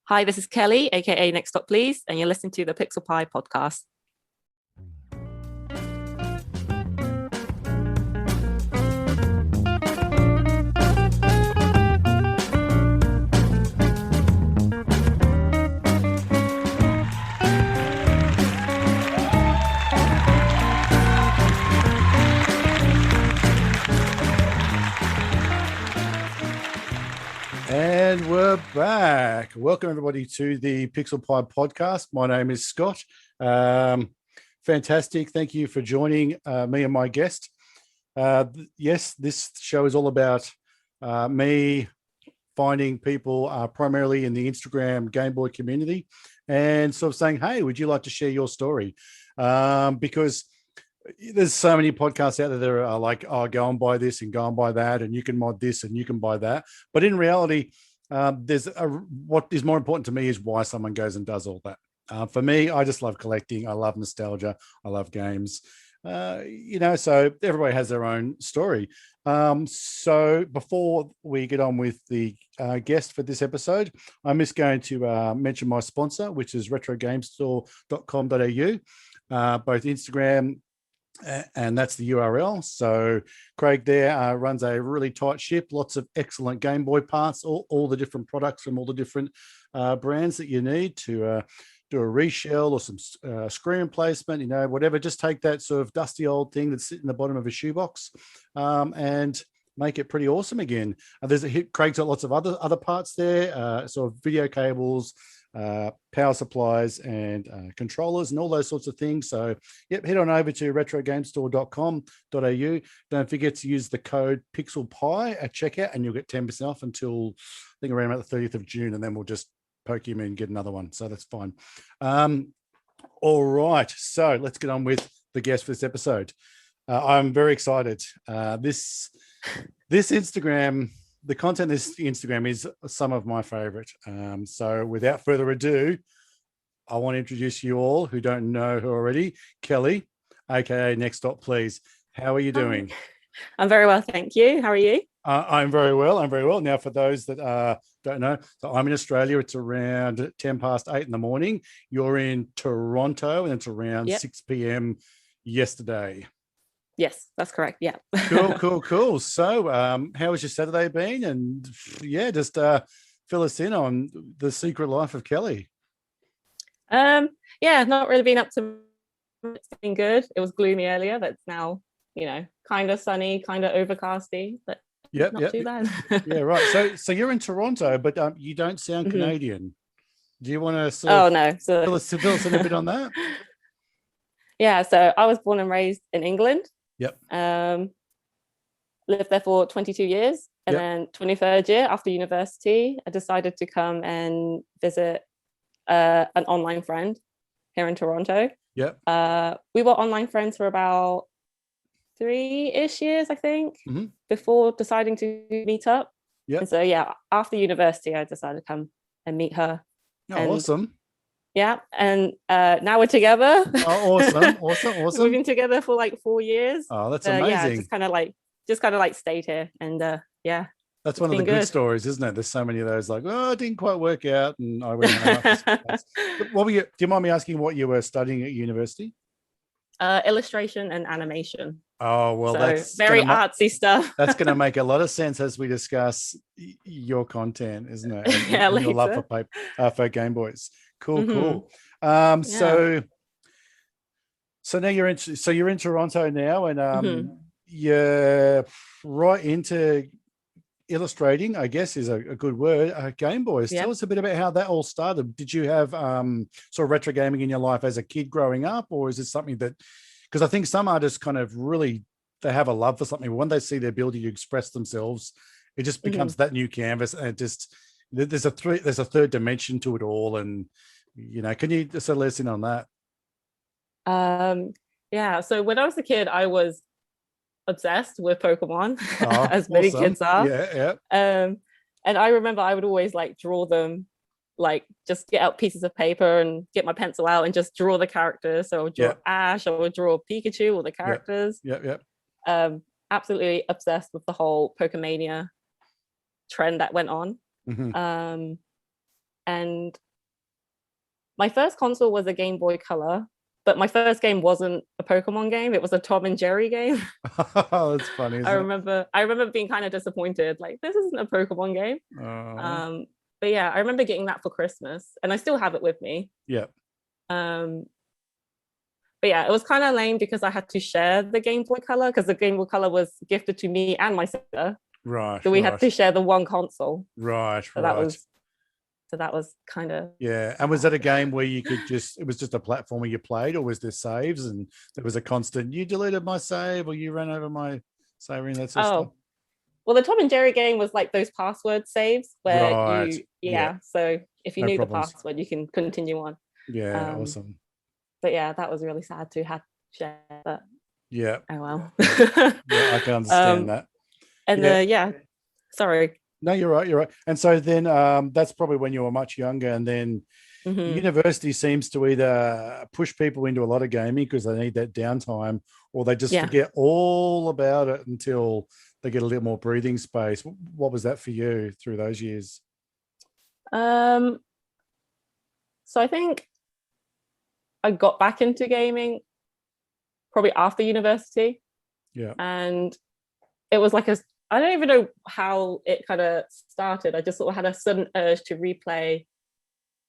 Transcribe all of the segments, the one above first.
Hi, this is Kelly, aka Nxtstopplease, and you're listening to the Pixel Pie podcast. And we're back. Welcome, everybody, to the Pixel Pie podcast. My name is Scott. Fantastic. Thank you for joining me and my guest. Yes, this show is all about me finding people primarily in the Instagram Game Boy community and sort of saying, hey, would you like to share your story? Because there's so many podcasts out there that are like, oh, go and buy this and go and buy that, and you can mod this and you can buy that. But in reality, what is more important to me is why someone goes and does all that. For me, I just love collecting. I love nostalgia. I love games. So everybody has their own story. So before we get on with the guest for this episode, I'm just going to mention my sponsor, which is retrogamestore.com.au, both Instagram, and that's the URL. So Craig there runs a really tight ship, lots of excellent Game Boy parts, all the different products from all the different brands that you need to do a reshell or some screen replacement, whatever. Just take that sort of dusty old thing that's sitting in the bottom of a shoebox and make it pretty awesome again. Craig's got lots of other parts there, sort of video cables, power supplies and controllers and all those sorts of things. So yep, head on over to retrogamestore.com.au. Don't forget to use the code PixelPie at checkout and you'll get 10% off until I think around about the 30th of June, and then we'll just poke you in and get another one. So that's fine. All right, so let's get on with the guest for this episode. I'm very excited. This Instagram, the content of this Instagram is some of my favorite. So without further ado, I want to introduce you all who don't know her already. Kelly, aka Nxtstopplease. How are you doing? I'm very well, thank you. How are you? I'm very well. Now, for those that don't know, so I'm in Australia. It's around 10 past 8 in the morning. You're in Toronto, and it's around 6 p.m. yesterday. Yes, that's correct. Yeah. Cool. So, how has your Saturday been? And yeah, just fill us in on the secret life of Kelly. Not really been up to. It's been good. It was gloomy earlier, but it's now, kind of sunny, kind of overcasty, but not too bad. Yeah, right. So you're in Toronto, but you don't sound Canadian. Do you want to fill us in a bit on that? Yeah, so I was born and raised in England. Yep. Lived there for 22 years. And then 23rd year after university, I decided to come and visit an online friend here in Toronto. Yep. We were online friends for about 3-ish years, I think, before deciding to meet up. Yep. And so, after university, I decided to come and meet her. Awesome. Yeah, and now we're together. Oh, awesome. We've been together for like 4 years. Oh, that's amazing. Yeah, just kind of like stayed here, and that's one of the good stories, isn't it? There's so many of those, like, oh, it didn't quite work out, and I went. Do you mind me asking what you were studying at university? Illustration and animation. Oh, well, so that's very artsy stuff. That's going to make a lot of sense as we discuss your content, isn't it? And your love for Game Boys. Cool. So now you're in Toronto now, and you're right into illustrating, I guess is a good word. Game Boys. Tell us a bit about how that all started. Did you have sort of retro gaming in your life as a kid growing up, or is it something that, because I think some artists kind of really, they have a love for something, but when they see their ability to express themselves, it just becomes that new canvas, and it just there's a third dimension to it all. And can you just let us in on that? So when I was a kid, I was obsessed with Pokemon, as many kids are. And I remember I would always like draw them, like just get out pieces of paper and get my pencil out and just draw the characters. So I would draw Ash, I would draw Pikachu, or the characters. Absolutely obsessed with the whole Pokemania trend that went on. And my first console was a Game Boy Color, but my first game wasn't a Pokemon game. It was a Tom and Jerry game. Oh, that's funny. I remember being kind of disappointed. Like, this isn't a Pokemon game. But yeah, I remember getting that for Christmas, and I still have it with me. Yeah. But yeah, it was kind of lame because I had to share the Game Boy Color, because the Game Boy Color was gifted to me and my sister. Right. So we had to share the one console. Right. So that was kind of. Yeah. And was that a game where you could it was just a platform where you played, or was there saves and there was a constant, you deleted my save or you ran over my save and that sort of stuff? Well, the Tom and Jerry game was like those password saves where so if you knew the password, you can continue on. Yeah, awesome. But yeah, that was really sad to have to share that. Yeah. Oh well. Yeah, I can understand that. And sorry. No, you're right. And so then that's probably when you were much younger, and then university seems to either push people into a lot of gaming because they need that downtime, or they just forget all about it until they get a little more breathing space. What was that for you through those years? So I think I got back into gaming probably after university. Yeah. And it was like I don't even know how it kind of started. I just sort of had a sudden urge to replay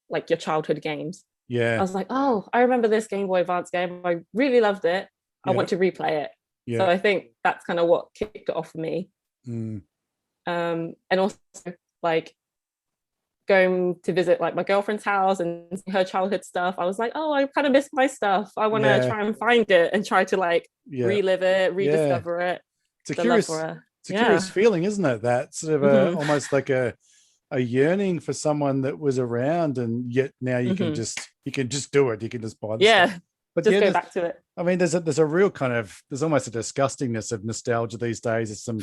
like your childhood games. Yeah. I was like, oh, I remember this Game Boy Advance game. I really loved it. I want to replay it. Yeah. So I think that's kind of what kicked it off for me. And also like going to visit like my girlfriend's house and her childhood stuff. I was like, oh, I kind of miss my stuff. I want to try and find it and try to like relive it, rediscover it. It's a curious feeling, isn't it? That sort of almost like a yearning for someone that was around, and yet now you can just do it. You can just buy the stuff. But just go back to it. I mean, there's a real there's almost a disgustingness of nostalgia these days. It's some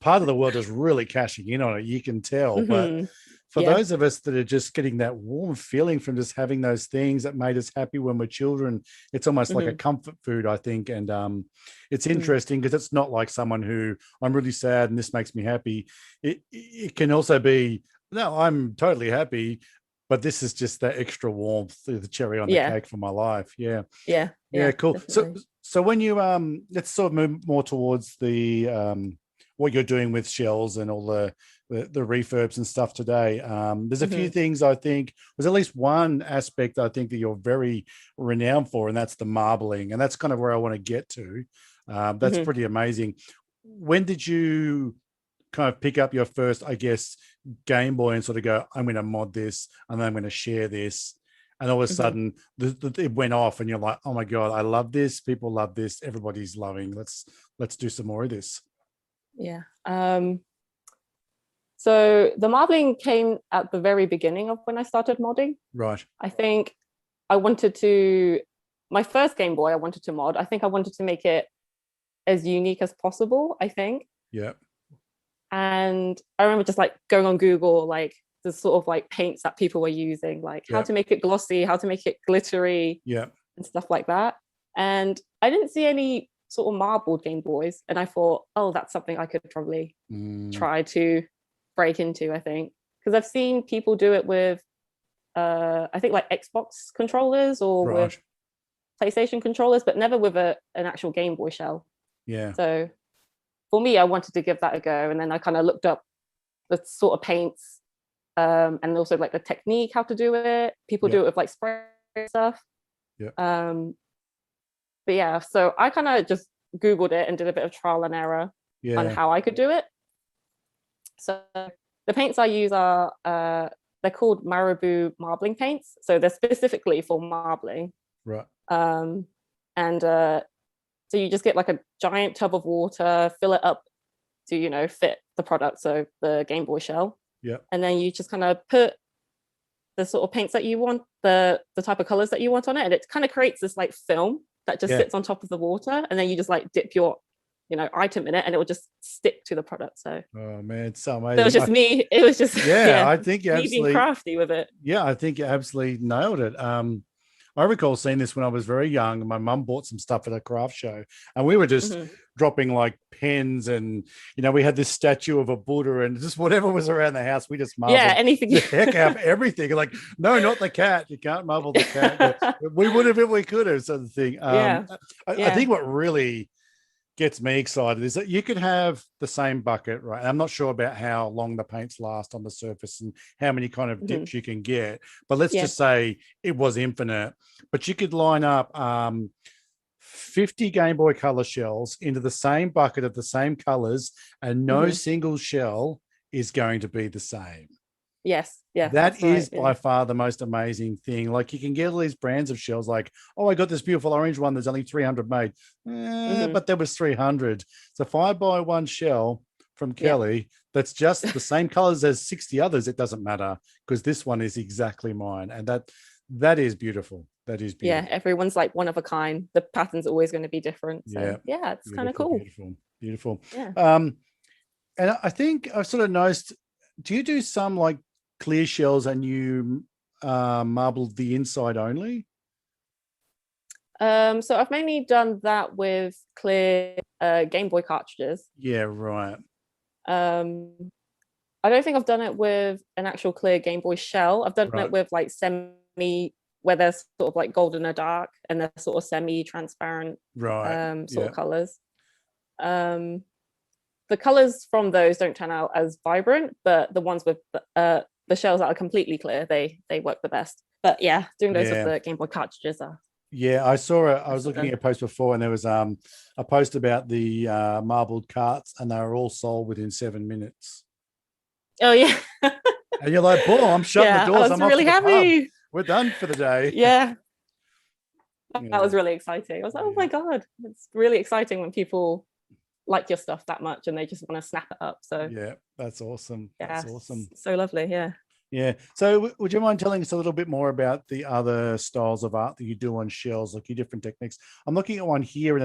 part of the world is really cashing in on it. You can tell, but for those of us that are just getting that warm feeling from just having those things that made us happy when we're children, it's almost like a comfort food, I think. And it's interesting because it's not like someone who, I'm really sad and this makes me happy. It can also be, no, I'm totally happy, but this is just that extra warmth, the cherry on the cake for my life. Yeah, cool. Definitely. So when you let's sort of move more towards the what you're doing with shells and all the refurbs and stuff today. There's a few things, I think there's at least one aspect I think that you're very renowned for, and that's the marbling, and that's kind of where I want to get to. That's pretty amazing. When did you kind of pick up your first, I guess, Game Boy and sort of go, I'm going to mod this and then I'm going to share this, and all of a sudden it went off and you're like, oh my God, I love this, people love this, everybody's loving, let's do some more of this? So the marbling came at the very beginning of when I started modding. Right. I think my first Game Boy I wanted to mod. I think I wanted to make it as unique as possible, I think. Yeah. And I remember just like going on Google, like the sort of like paints that people were using, like how to make it glossy, how to make it glittery, and stuff like that. And I didn't see any sort of marbled Game Boys, and I thought, oh, that's something I could probably try to break into, I think, because I've seen people do it with I think like Xbox controllers or with PlayStation controllers, but never with an actual Game Boy shell. So for me, I wanted to give that a go, and then I kind of looked up the sort of paints and also like the technique, how to do it. People do it with like spray stuff. But yeah, so I kind of just Googled it and did a bit of trial and error on how I could do it. So the paints I use are, they're called Marabou marbling paints. So they're specifically for marbling. Right. So you just get like a giant tub of water, fill it up to, fit the product. So the Game Boy shell. Yeah. And then you just kind of put the sort of paints that you want, the type of colors that you want on it. And it kind of creates this like film that just sits on top of the water, and then you just like dip your item in it, and it will just stick to the product. So oh man, it's so amazing. So it was just me. It was just I think you absolutely being crafty with it. Yeah, I think you absolutely nailed it. I recall seeing this when I was very young. My mum bought some stuff at a craft show, and we were just dropping like pens, and we had this statue of a Buddha, and just whatever was around the house, we just marbled anything. the heck out of everything. Like, no, not the cat. You can't marble the cat. We would have if we could have, sort of thing. I think what really gets me excited is that you could have the same bucket, right? I'm not sure about how long the paints last on the surface and how many kind of dips you can get, but let's just say it was infinite. But you could line up 50 Game Boy Color shells into the same bucket of the same colors, and no single shell is going to be the same. Yes. Yeah. That is by far the most amazing thing. Like, you can get all these brands of shells like, oh, I got this beautiful orange one. There's only 300 made. But there was 300. So if I buy one shell from Kelly that's just the same colors as 60 others, it doesn't matter, because this one is exactly mine. And that is beautiful. That is beautiful. Yeah. Everyone's like one of a kind. The pattern's always going to be different. So yeah, it's kind of cool. Beautiful. Yeah. And I think I've sort of noticed, do you do some like clear shells and you marbled the inside only? So I've mainly done that with clear Game Boy cartridges. Yeah, right. I don't think I've done it with an actual clear Game Boy shell. I've done it with like semi, where they're sort of like golden or dark, and they're sort of semi-transparent sort of colors. The colors from those don't turn out as vibrant, but the ones with the shells that are completely clear, they work the best. But yeah, doing those with the Game Boy cartridges are. Yeah, I was looking at a post before, and there was a post about the marbled carts, and they were all sold within 7 minutes. Oh yeah. And you're like, boom, I'm shutting the doors. I'm really happy. Pub. We're done for the day. Yeah. That was really exciting. I was like, oh my God, it's really exciting when people like your stuff that much and they just want to snap it up. So yeah, that's awesome. Yeah, that's awesome. So lovely. Yeah. So would you mind telling us a little bit more about the other styles of art that you do on shells, like your different techniques? I'm looking at one here, and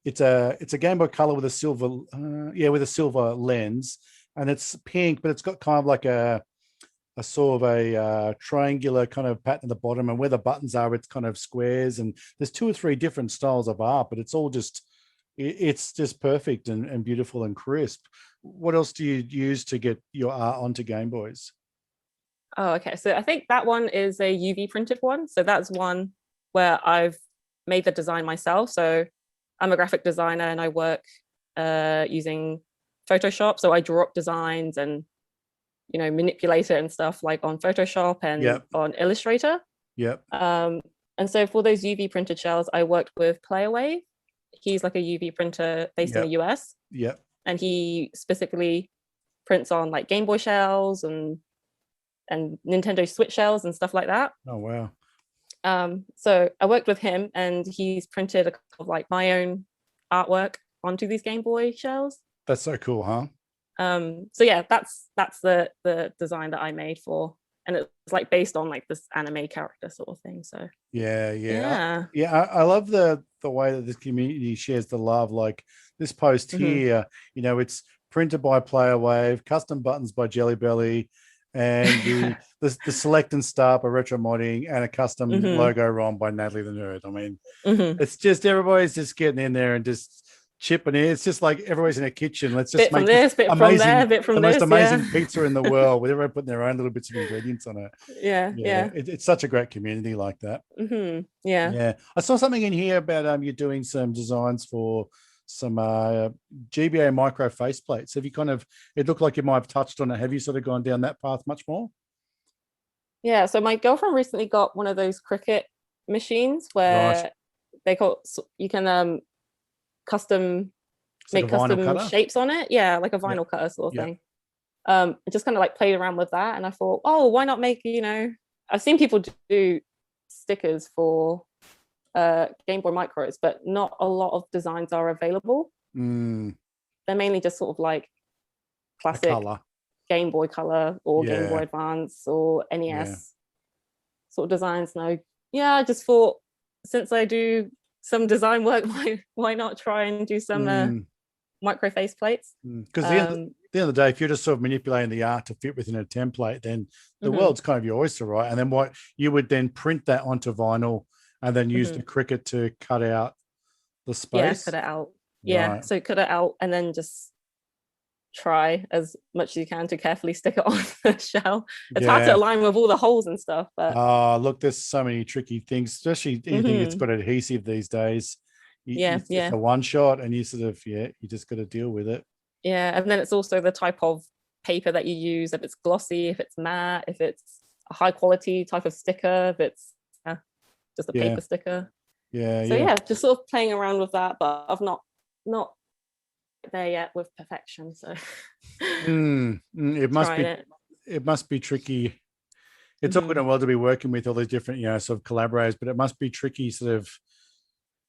it's a Game Boy Color with a silver lens, and it's pink, but it's got kind of like a sort of a triangular kind of pattern at the bottom, and where the buttons are, it's kind of squares, and there's 2 or 3 different styles of art, but it's all just perfect and beautiful and crisp. What else do you use to get your art onto Game Boys? Oh, okay. So I think that one is a UV printed one. So that's one where I've made the design myself. So I'm a graphic designer, and I work using Photoshop. So I draw up designs and manipulate it and stuff like on Photoshop and on Illustrator. And so for those UV printed shells, I worked with Playaway. He's like a UV printer based in the US. And he specifically prints on like Game Boy shells and Nintendo Switch shells and stuff like that. Oh wow. So I worked with him, and he's printed a couple of like my own artwork onto these Game Boy shells. That's so cool, huh? So yeah, that's the design that I made for, and it's like based on like this anime character sort of thing. So I love the way that this community shares the love. Like this post here, it's printed by Playawave, custom buttons by Jelly Belly, and the select and start by Retro Modding, and a custom logo ROM by Natalie the Nerd. I mean, it's just everybody's just getting in there and just chipping in. It's just like everybody's in a kitchen. Let's just make this bit amazing, from there, bit from the this, most amazing pizza in the world, with everyone putting their own little bits of ingredients on it. It's such a great community like that. I saw something in here about you're doing some designs for some GBA micro faceplates. Have you it looked like you might have touched on it. Have you sort of gone down that path much more? Yeah, so my girlfriend recently got one of those Cricut machines where you can make custom shapes on it. Yeah, like a vinyl cutter sort of thing. I just kind of like played around with that, and I thought, oh, why not make, I've seen people do stickers for Game Boy Micros, but not a lot of designs are available. They're mainly just sort of like classic Game Boy Color or Game Boy Advance or NES sort of designs. No, I just thought, since I do some design work, why not try and do some micro face plates? Because the end of the day, if you're just sort of manipulating the art to fit within a template, then the world's kind of your oyster, right? And then what you would then print that onto vinyl and then use the Cricut to cut out the space. Yeah, cut it out. Right. Yeah, so cut it out and then just try as much as you can to carefully stick it on the shell. It's hard to align with all the holes and stuff, but look, there's so many tricky things, especially anything that's got adhesive these days. It's a one shot and you sort of you just got to deal with it. Yeah, and then it's also the type of paper that you use, if it's glossy, if it's matte, if it's a high quality type of sticker, if it's just a paper sticker. So just sort of playing around with that, but I've not there yet with perfection. So it must be tricky. It's all good and well to be working with all these different sort of collaborators, but it must be tricky sort of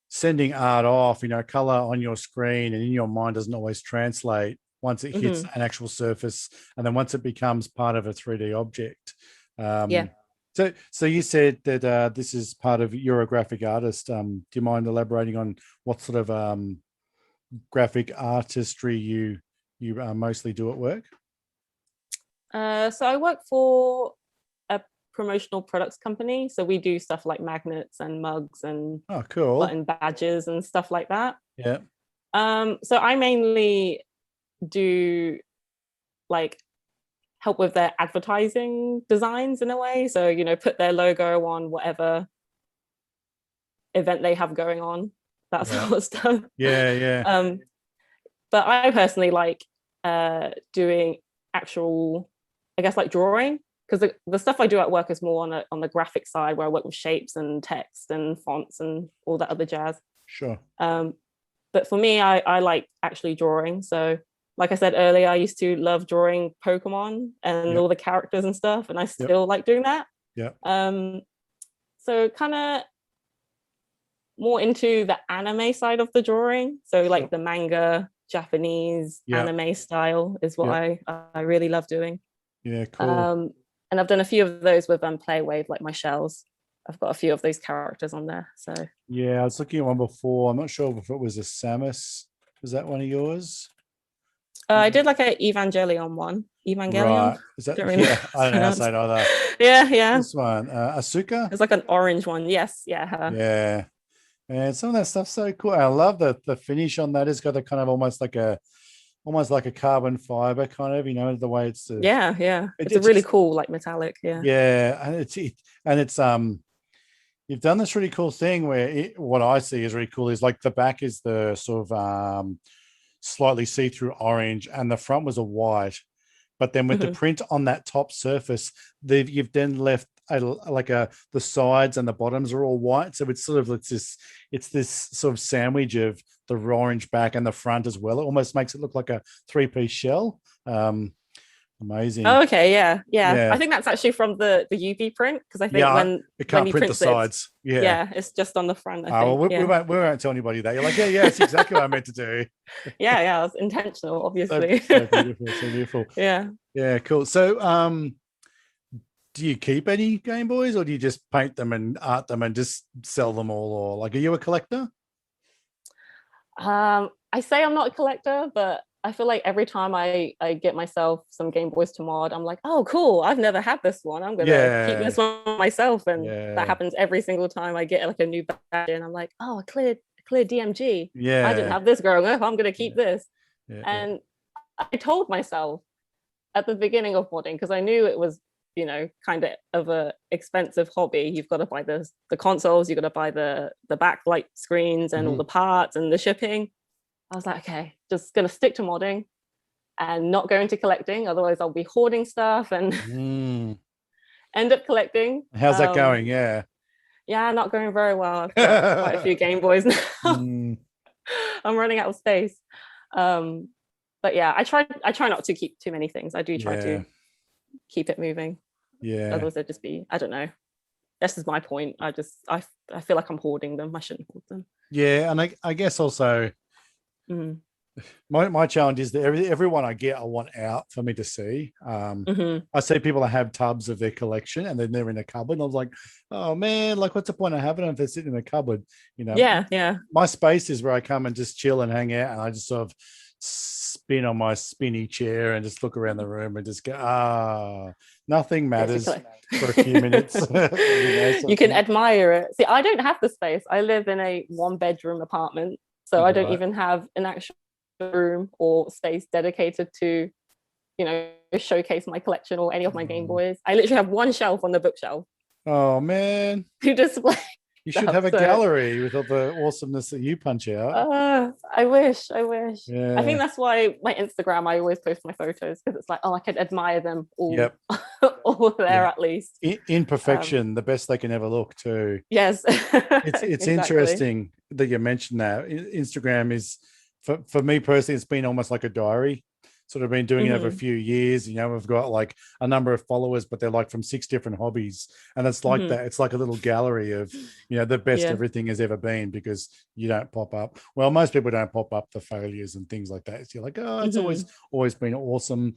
sending art off, color on your screen and in your mind doesn't always translate once it hits an actual surface, and then once it becomes part of a 3D object. So you said that this is part of, you're a graphic artist. Do you mind elaborating on what sort of graphic artistry you mostly do at work? So I work for a promotional products company. So we do stuff like magnets and mugs and button badges and stuff like that. Yeah. So I mainly do like help with their advertising designs in a way. So, put their logo on whatever event they have going on, that sort of stuff. Yeah. But I personally like doing actual, I guess, like drawing, because the stuff I do at work is more on the graphic side, where I work with shapes and text and fonts and all that other jazz. Sure. But for me, I like actually drawing. So like I said earlier, I used to love drawing Pokemon and all the characters and stuff, and I still like doing that. Yeah. So kind of more into the anime side of the drawing. So like the manga, Japanese anime style is what I really love doing. Yeah, cool. And I've done a few of those with Playwave, like my shells. I've got a few of those characters on there. So yeah, I was looking at one before. I'm not sure if it was a Samus. Was that one of yours? I did like an Evangelion one. Evangelion. Right. Is that? I don't know how to say it either. Yeah. This one, Asuka. It's like an orange one. Yes. Yeah. Yeah. And some of that stuff's so cool. I love the finish on that. It's got a kind of almost like a carbon fiber kind of, the way it's. Yeah. It's a really cool, like metallic. Yeah. Yeah, and it's you've done this really cool thing where what I see is really cool is like the back is the sort of slightly see-through orange and the front was a white, but then with the print on that top surface, you've then left the sides and the bottoms are all white. So it's this sort of sandwich of the orange back and the front as well. It almost makes it look like a 3-piece shell. Amazing. Oh, okay, yeah. I think that's actually from the UV print, because I think when it can't when print the sides. Yeah, it's just on the front. We won't tell anybody that. You're like, yeah, it's exactly what I meant to do. Yeah, it's intentional, obviously. So beautiful. Yeah, cool. So, do you keep any Game Boys, or do you just paint them and art them and just sell them all, or like, are you a collector? I say I'm not a collector, but I feel like every time I get myself some Game Boys to mod, I'm like, oh, cool, I've never had this one. I'm going to keep this one myself. And that happens every single time I get like a new badge and I'm like, oh, a clear DMG. I didn't have this growing up. I'm going to keep this. And I told myself at the beginning of modding, because I knew it was, kind of a expensive hobby. You've got to buy the consoles, you've got to buy the backlight screens and all the parts and the shipping. I was like, okay, just going to stick to modding and not go into collecting. Otherwise, I'll be hoarding stuff and end up collecting. How's that going? Yeah, not going very well. I've got quite a few Game Boys now. I'm running out of space. But yeah, I try not to keep too many things. I do try to keep it moving. Yeah. Otherwise, it'd just be, I don't know. This is my point. I feel like I'm hoarding them. I shouldn't hoard them. Yeah, and I guess also. My challenge is that everyone I get, I want out for me to see. I see people that have tubs of their collection and then they're in a cupboard. And I was like, oh man, like what's the point of having them if they're sitting in a cupboard? Yeah. My space is where I come and just chill and hang out, and I just sort of spin on my spinny chair and just look around the room and just go, nothing matters for a few minutes. You can admire it. See, I don't have the space. I live in a 1-bedroom apartment, so I don't even have an actual room or space dedicated to, showcase my collection or any of my Game Boys. I literally have one shelf on the bookshelf. Oh man, to display. You should have a gallery with all the awesomeness that you punch out. I wish. Yeah. I think that's why my Instagram, I always post my photos, because it's like, I can admire them all, all there at least. Imperfection, the best they can ever look too. Yes. It's exactly. Interesting that you mentioned that. Instagram is, for me personally, it's been almost like a diary. Sort of been doing it over a few years. We've got like a number of followers, but they're like from 6 different hobbies. And it's like that. It's like a little gallery of, the best everything has ever been, because you don't pop up. Well, most people don't pop up the failures and things like that. So you're like, it's always been awesome.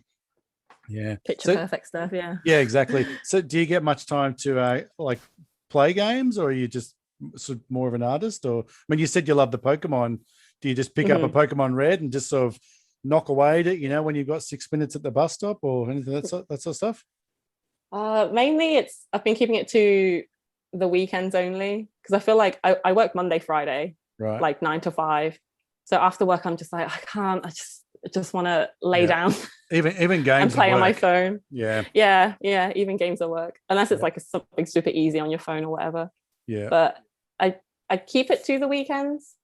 Yeah. Picture perfect stuff. Yeah. Yeah, exactly. So do you get much time to like play games, or are you just sort of more of an artist? Or, I mean, you said you love the Pokemon. Do you just pick up a Pokemon Red and just sort of knock away at it, when you've got 6 minutes at the bus stop or anything that sort of stuff? Mainly I've been keeping it to the weekends only, because I feel like I work Monday, Friday, right, like 9 to 5. So after work, I'm just like, I can't. I just want to lay down, even games, and play on my phone. Yeah. Even games at work, unless it's like something super easy on your phone or whatever. Yeah. But I keep it to the weekends,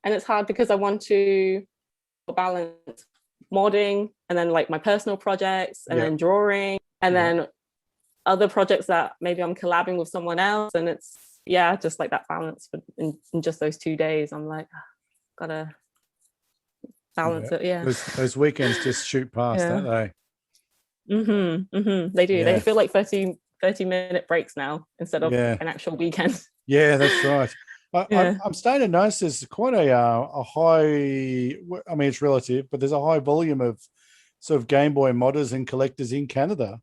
and it's hard because I want to balance modding and then like my personal projects and then drawing and then other projects that maybe I'm collabing with someone else, and it's just like that balance. But in just those 2 days, I'm like, gotta balance it. Those weekends just shoot past, don't they? They do. They feel like 30-minute breaks now instead of an actual weekend. Yeah, that's right. I'm starting to notice there's quite a high, I mean, it's relative, but there's a high volume of sort of Game Boy modders and collectors in Canada.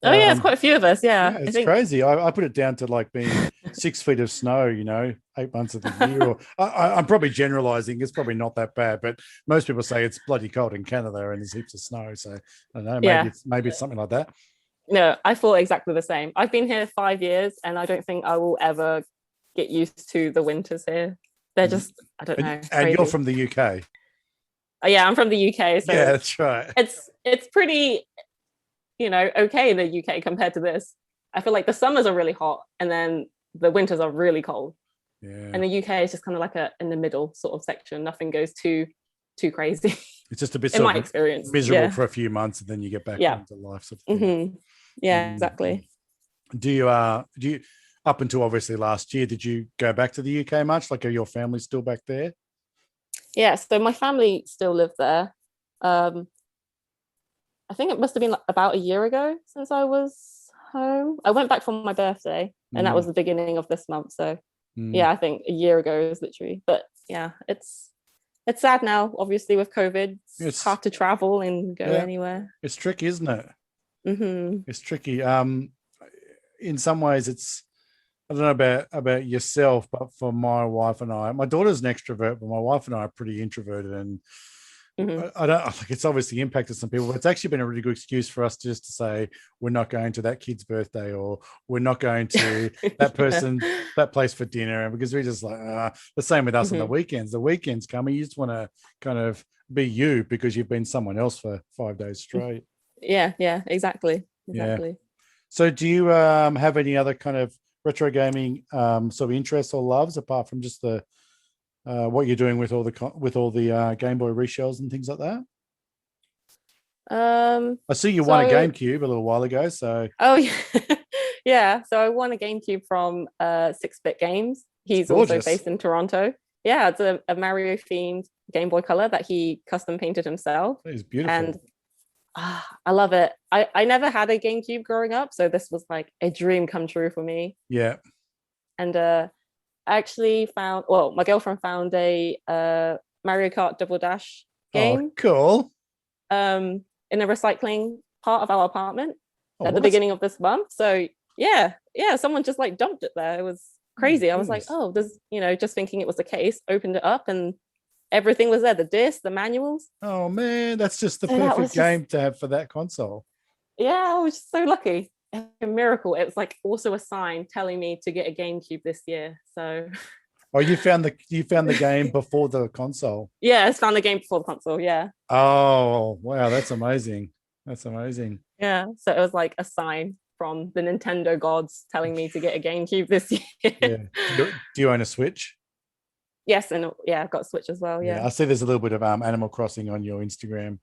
Oh, yeah, it's quite a few of us, it's crazy. I put it down to like being 6 feet of snow, 8 months of the year. Or I'm probably generalizing. It's probably not that bad, but most people say it's bloody cold in Canada and there's heaps of snow. So I don't know, maybe it's something like that. No, I thought exactly the same. I've been here 5 years, and I don't think I will ever get used to the winters here. They're just, I don't know. And you're from the UK. I'm from the UK. So yeah, that's right. It's pretty, okay in the UK compared to this. I feel like the summers are really hot, and then the winters are really cold. Yeah. And the UK is just kind of like in the middle sort of section. Nothing goes too crazy. It's just a bit in my experience, miserable for a few months, and then you get back into life. Sort of thing. Yeah, exactly. Do you up until obviously last year, did you go back to the UK much? Like, are your family still back there? Yeah, so my family still live there. I think it must have been about a year ago since I was home. I went back for my birthday, and that was the beginning of this month. So I think a year ago is literally. But it's sad now, obviously, with COVID. It's hard to travel and go anywhere. It's tricky, isn't it? It's tricky. In some ways, it's, I don't know about yourself, but for my wife and I, my daughter's an extrovert, but my wife and I are pretty introverted, and I don't like, it's obviously impacted some people, but it's actually been a really good excuse for us just to say we're not going to that kid's birthday, or we're not going to that person, that place for dinner. And because we're just like, the same with us on the weekends. The weekends come and you just want to kind of be you because you've been someone else for 5 days straight. Yeah, exactly. Yeah. So do you have any other kind of retro gaming sort of interests or loves, apart from just the what you're doing with all the Game Boy reshells and things like that? I see you won a GameCube a little while ago. So yeah, so I won a GameCube from 6-Bit Games. He's also based in Toronto. Yeah, it's a Mario themed Game Boy Color that he custom painted himself. It is beautiful, and I love it. I never had a GameCube growing up, so this was like a dream come true for me. Yeah. And I actually found, my girlfriend found a Mario Kart Double Dash game. Oh, cool. In a recycling part of our apartment at the beginning of this month. So yeah, someone just like dumped it there. It was crazy. I was like, there's, just thinking it was the case, opened it up, and everything was there, the disc, the manuals. Oh man, that's just the perfect game to have for that console. Yeah, I was just so lucky. A miracle. It was like also a sign telling me to get a GameCube this year. So oh, you found the game before the console? Yeah, I found the game before the console. Yeah. Oh wow, that's amazing. That's amazing. Yeah, so it was like a sign from the Nintendo gods telling me to get a GameCube this year. Yeah. Do you own a Switch? Yes, and yeah, I've got a Switch as well. Yeah. I see there's a little bit of Animal Crossing on your Instagram.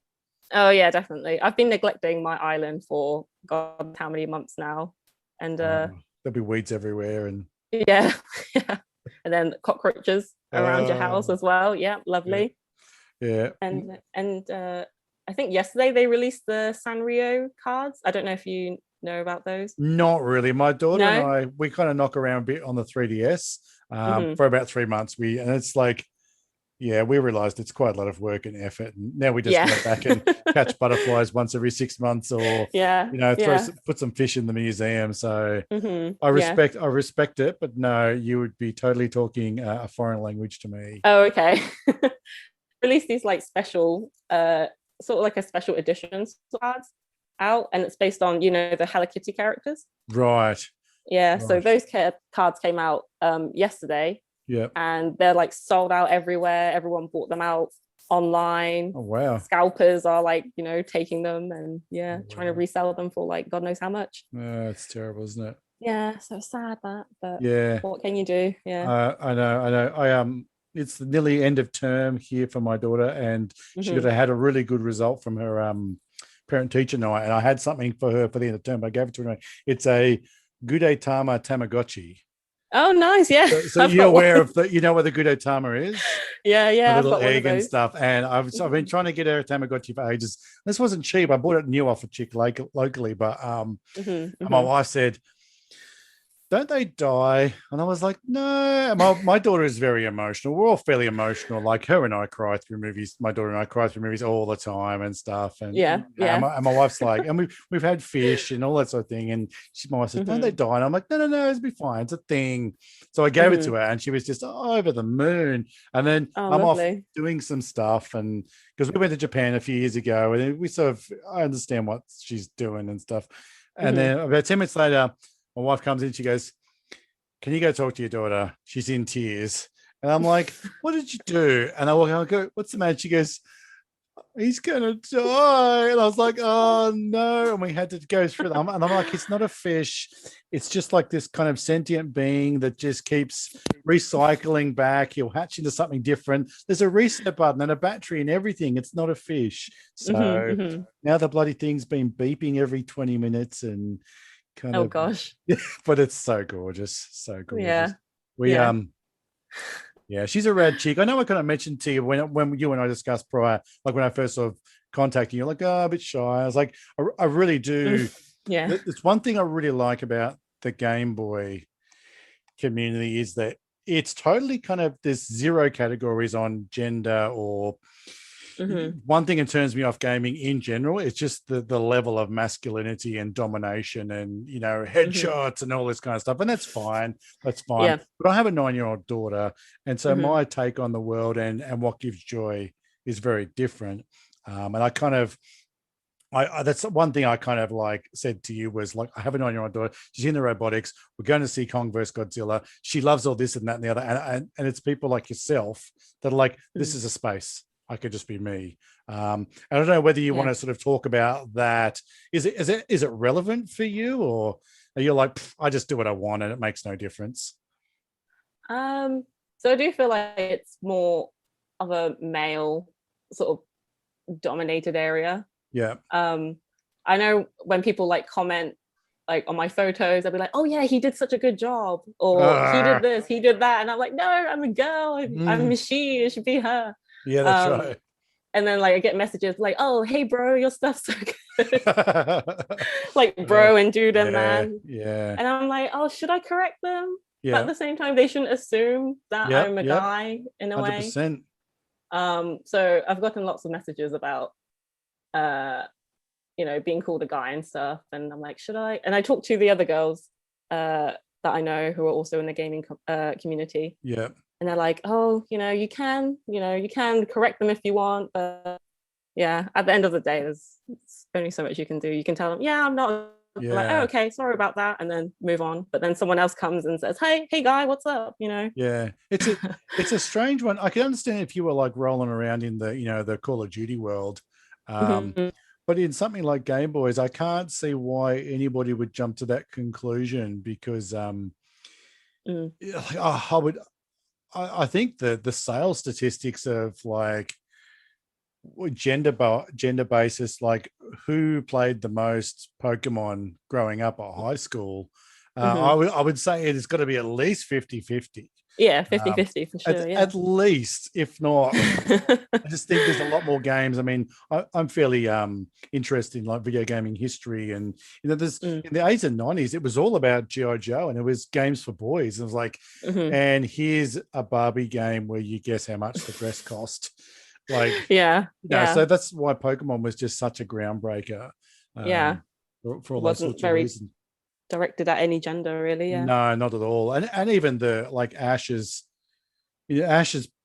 Oh yeah, definitely. I've been neglecting my island for God how many months now, and there'll be weeds everywhere, and yeah, yeah, and then cockroaches around your house as well. Yeah, lovely. Yeah. And I think yesterday they released the Sanrio cards. I don't know if you know about those. Not really. My daughter and I, we kind of knock around a bit on the 3DS for about 3 months. And it's like, yeah, we realized it's quite a lot of work and effort. And now we just go back and catch butterflies once every 6 months, or put some fish in the museum. So I respect it, but no, you would be totally talking a foreign language to me. Oh, okay. Release these like special, sort of like a special edition cards out, and it's based on the Hello Kitty characters. Right. Yeah. Right. So those cards came out yesterday. Yeah. And they're like sold out everywhere. Everyone bought them out online. Oh wow. Scalpers are like, taking them and trying to resell them for like God knows how much. It's terrible, isn't it? Yeah, so sad that, but yeah, what can you do? Yeah. I know. It's the nearly end of term here for my daughter, and she had a really good result from her parent teacher night, and I had something for her for the end of term, but I gave it to her. It's a Gudetama Tamagotchi. Oh, nice. Yeah. So you're aware of you know what the Gudetama is? Yeah. The little egg and stuff. And I've been trying to get her a Tamagotchi for ages. This wasn't cheap. I bought it new off a chick locally, but my wife said, don't they die? And I was like, no. My daughter is very emotional. We're all fairly emotional. Like her and I cry through movies. My daughter and I cry through movies all the time and stuff. And and my wife's like, and we've had fish and all that sort of thing. And my wife said, don't they die? And I'm like, no, it'll be fine. It's a thing. So I gave it to her, and she was just over the moon. And then I'm lovely. Off doing some stuff, and because we went to Japan a few years ago, and we I understand what she's doing and stuff. And then about 10 minutes later, my wife comes in, she goes, can you go talk to your daughter? She's in tears. And I'm like, what did you do? And I go, what's the matter? She goes, he's going to die. And I was like, oh no. And we had to go through them. And I'm like, it's not a fish. It's just like this kind of sentient being that just keeps recycling back. He'll hatch into something different. There's a reset button and a battery and everything. It's not a fish. So now the bloody thing's been beeping every 20 minutes and gosh. But it's so gorgeous. She's a rad chick. I know I kind of mentioned to you when you and I discussed prior, like when I first sort of contacted you, like, a bit shy. I was like, I really do. It's one thing I really like about the Game Boy community is that it's totally kind of, there's zero categories on gender or one thing that turns me off gaming in general is just the level of masculinity and domination and headshots and all this kind of stuff, and that's fine. But I have a 9-year-old daughter, and so my take on the world and what gives joy is very different. And I kind of that's one thing I kind of like said to you was like, I have a 9-year-old daughter. She's in the robotics. We're going to see Kong versus Godzilla. She loves all this and that and the other. And it's people like yourself that are like, this is a space. I could just be me. I don't know whether you want to sort of talk about that. Is it relevant for you, or are you like, I just do what I want and it makes no difference? So I do feel like it's more of a male sort of dominated area. Yeah. I know when people like comment like on my photos, I'll be like, oh yeah, he did such a good job, or he did this, he did that, and I'm like, no, I'm a girl, I'm a she, it should be her. Yeah, that's right. And then like I get messages like, oh, hey bro, your stuff's so good. Like bro and dude and man. Yeah. And I'm like, oh, should I correct them? Yeah. But at the same time, they shouldn't assume that I'm a guy in a 100%. way. So I've gotten lots of messages about being called a guy and stuff. And I'm like, should I? And I talked to the other girls that I know who are also in the gaming community. Yeah. and they're like, oh, you can correct them if you want, but yeah, at the end of the day, there's only so much you can do. You can tell them, yeah, I'm not. Like, oh, okay, sorry about that, and then move on. But then someone else comes and says, hey guy, what's up? Yeah, it's a strange one. I can understand if you were like rolling around in the the Call of Duty world, but in something like Game Boys, I can't see why anybody would jump to that conclusion, because I think the sales statistics of like gender basis, like who played the most Pokemon growing up at high school, I would say it's got to be at least 50-50. Yeah, 50-50 for sure. At least, if not. I just think there's a lot more games. I mean, I'm fairly interested in like video gaming history, and there's in the 80s and 90s, it was all about G.I. Joe, and it was games for boys. It was like, and here's a Barbie game where you guess how much the dress cost. Like, so that's why Pokemon was just such a groundbreaker. For all those sorts of reasons. Directed at any gender, really. No, not at all. And even the like Ash is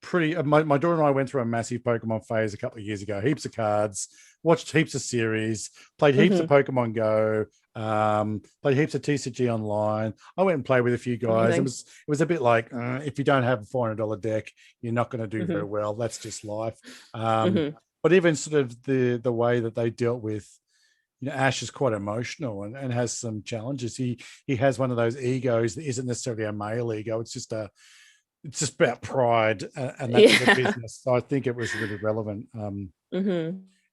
pretty. My daughter and I went through a massive Pokemon phase a couple of years ago. Heaps of cards, watched heaps of series, played heaps of Pokemon Go, played heaps of TCG online. I went and played with a few guys. It was a bit like if you don't have a $400 deck, you're not going to do very well. That's just life. But even sort of the way that they dealt with, Ash is quite emotional and has some challenges. He has one of those egos that isn't necessarily a male ego. It's just about pride and that sort of business. So I think it was really relevant.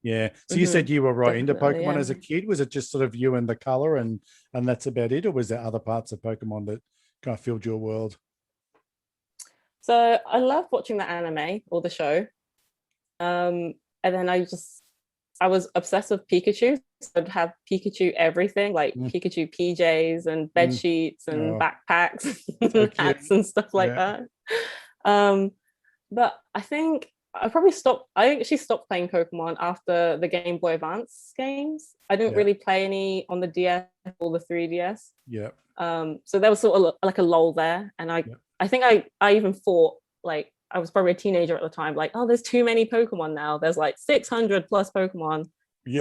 Yeah. So you said you were right into Pokemon as a kid. Was it just sort of you and the color and that's about it, or was there other parts of Pokemon that kind of filled your world? So I love watching the anime or the show, and then I was obsessed with Pikachu. So I'd have Pikachu everything, like Pikachu PJs and bed sheets and backpacks and hats and stuff like that. But I think I actually stopped playing Pokemon after the Game Boy Advance games. I didn't really play any on the DS or the 3DS. So there was sort of like a lull there. And I think I even thought, like, I was probably a teenager at the time, like, oh, there's too many Pokemon now. There's like 600 plus Pokemon.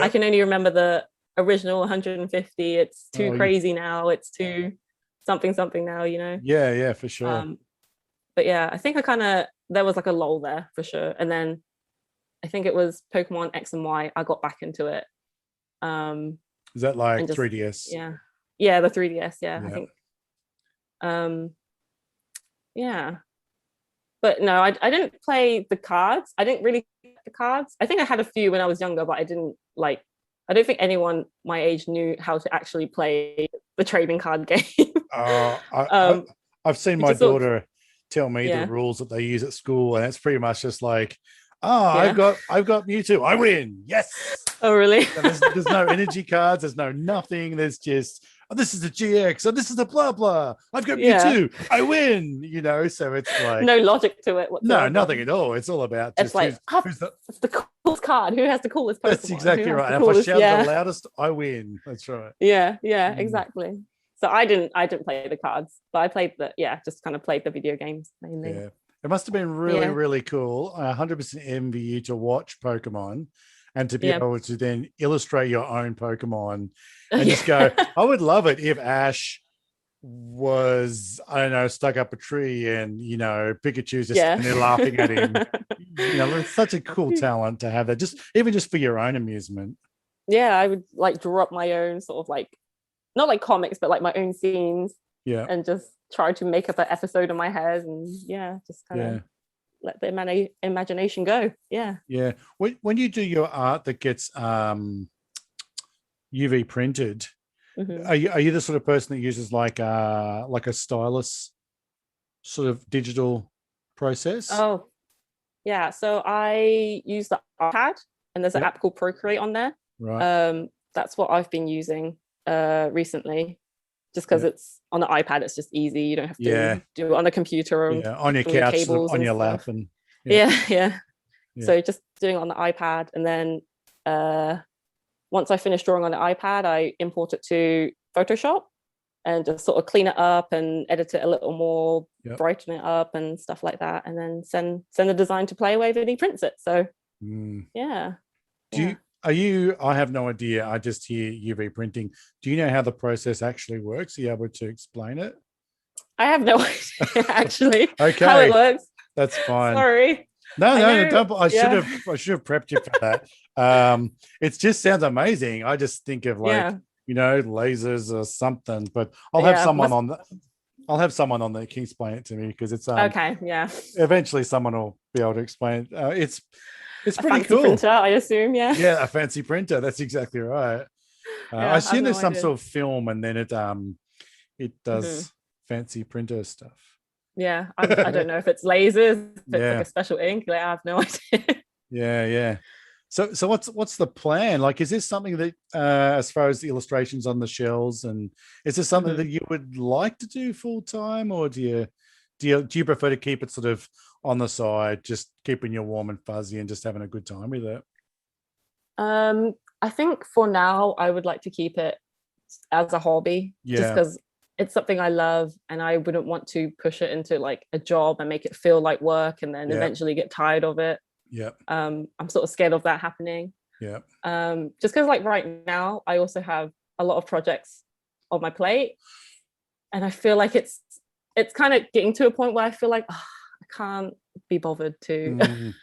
I can only remember the original 150. It's too crazy now. It's too something now, Yeah, for sure. But yeah, I think there was like a lull there for sure. And then I think it was Pokemon X and Y. I got back into it. Is that like 3DS? Yeah, the 3DS. I think. But no, I didn't play the cards. I didn't really play the cards. I think I had a few when I was younger, but I don't think anyone my age knew how to actually play the trading card game. I've seen my daughter tell me the rules that they use at school, and it's pretty much just like, I've got Mewtwo, I win. Yes. Oh, really? There's no energy cards. There's no nothing. There's just, this is the GX. Oh, this is the blah blah. I've got Mewtwo. I win. So it's like no logic to it whatsoever. No, nothing at all. It's all about just it's like who's the coolest card. Who has the coolest Pokemon? That's exactly right. And if I shout the loudest, I win. That's right. Yeah, exactly. So I didn't play the cards, but I played just kind of played the video games mainly. Yeah. It must have been really, really cool. I 100% envy you to watch Pokemon and to be able to then illustrate your own Pokemon and just go, I would love it if Ash was, I don't know, stuck up a tree and, Pikachu's just sitting there laughing at him. It's such a cool talent to have that, just for your own amusement. Yeah, I would like draw up my own sort of like, not like comics, but like my own scenes. Yeah. And just try to make up an episode in my head and just kind of let the imagination go. Yeah. When you do your art that gets UV printed, are you the sort of person that uses like a stylus sort of digital process? Oh yeah, so I use the iPad, and there's an app called Procreate on there. Right. That's what I've been using recently, just because it's on the iPad. It's just easy. You don't have to do it on a computer or on your couch, on your lap, and so just doing it on the iPad, and then once I finish drawing on the iPad, I import it to Photoshop, and just sort of clean it up and edit it a little more, brighten it up and stuff like that, and then send the design to Playwave and he prints it. So yeah. I have no idea. I just hear UV printing. Do you know how the process actually works? Are you able to explain it? I have no idea actually. Okay. How it works. That's fine. Sorry. No, don't. I should have prepped you for that. It just sounds amazing. I just think of like, lasers or something, but I'll have someone on that. I'll have someone on that can explain it to me, because it's okay. Yeah. Eventually someone will be able to explain it. It's pretty cool. Printer, I assume. Yeah. Yeah, a fancy printer. That's exactly right. I assume there's some sort of film, and then it does fancy printer stuff. Yeah, I don't know if it's lasers, if it's like a special ink. Like, I have no idea. Yeah. So what's the plan? Like, is this something that, as far as the illustrations on the shells, and is this something that you would like to do full time, or do you prefer to keep it sort of on the side, just keeping you warm and fuzzy and just having a good time with it? I think for now I would like to keep it as a hobby, just because it's something I love, and I wouldn't want to push it into like a job and make it feel like work and then eventually get tired of it. I'm sort of scared of that happening. Just because like right now I also have a lot of projects on my plate, and I feel like it's kind of getting to a point where I feel like I can't be bothered to